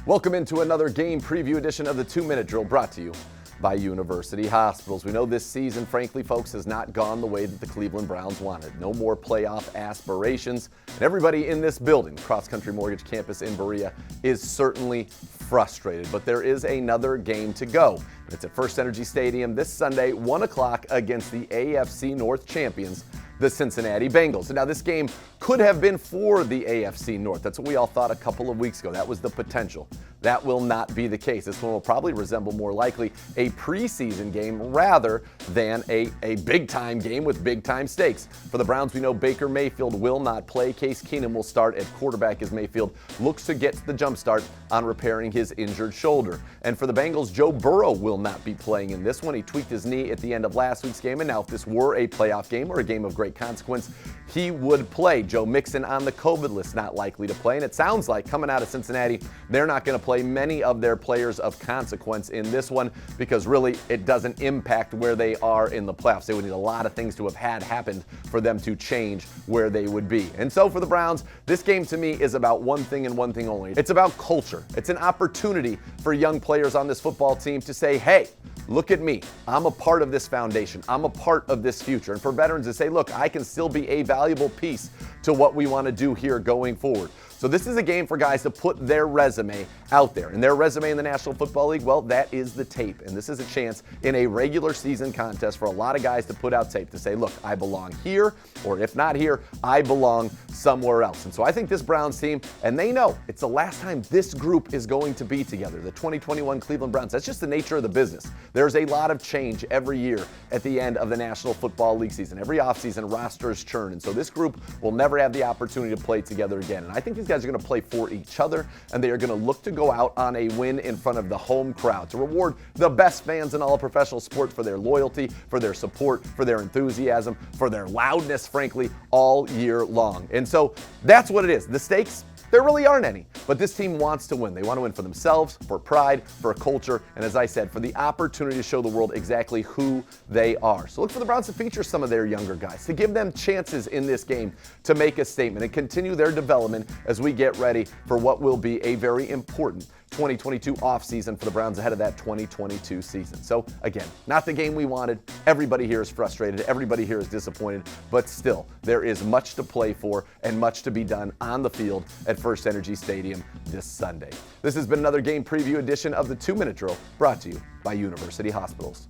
Welcome into another game preview edition of the 2-Minute Drill, brought to you by University Hospitals. We know this season, frankly, folks, has not gone the way that the Cleveland Browns wanted. No more playoff aspirations. And everybody in this building, Cross Country Mortgage Campus in Berea, is certainly frustrated. But there is another game to go. It's at First Energy Stadium this Sunday, 1 o'clock, against the AFC North champions, the Cincinnati Bengals. And now this game could have been for the AFC North. That's what we all thought a couple of weeks ago. That was the potential. That will not be the case. This one will probably resemble more likely a preseason game rather than a big-time game with big-time stakes. For the Browns, we know Baker Mayfield will not play. Case Keenum will start at quarterback as Mayfield looks to get the jump start on repairing his injured shoulder. And for the Bengals, Joe Burrow will not be playing in this one. He tweaked his knee at the end of last week's game, and now if this were a playoff game or a game of great consequence, he would play. Joe Mixon on the COVID list, not likely to play. And it sounds like, coming out of Cincinnati, they're not going to play many of their players of consequence in this one because really it doesn't impact where they are in the playoffs. They would need a lot of things to have happened for them to change where they would be. And so for the Browns, this game to me is about one thing and one thing only. It's about culture. It's an opportunity for young players on this football team to say, hey, look at me. I'm a part of this foundation. I'm a part of this future. And for veterans to say, look, I can still be a valuable piece to what we want to do here going forward. So this is a game for guys to put their resume out there. And their resume in the National Football League, well, that is the tape. And this is a chance in a regular season contest for a lot of guys to put out tape to say, look, I belong here, or if not here, I belong somewhere else. And so I think this Browns team, and they know it's the last time this group is going to be together, the 2021 Cleveland Browns. That's just the nature of the business. There's a lot of change every year at the end of the National Football League season. Every offseason, rosters churn. And so this group will never have the opportunity to play together again. And I think these guys are going to play for each other, and they are going to look to go out on a win in front of the home crowd to reward the best fans in all of professional sports for their loyalty, for their support, for their enthusiasm, for their loudness, frankly, all year long. And so that's what it is. The stakes, there really aren't any, but this team wants to win. They want to win for themselves, for pride, for a culture, and as I said, for the opportunity to show the world exactly who they are. So look for the Browns to feature some of their younger guys, to give them chances in this game to make a statement and continue their development as we get ready for what will be a very important 2022 offseason for the Browns ahead of that 2022 season. So again, not the game we wanted. Everybody here is frustrated. Everybody here is disappointed, but still, there is much to play for and much to be done on the field at First Energy Stadium this Sunday. This has been another game preview edition of the 2-Minute Drill, brought to you by University Hospitals.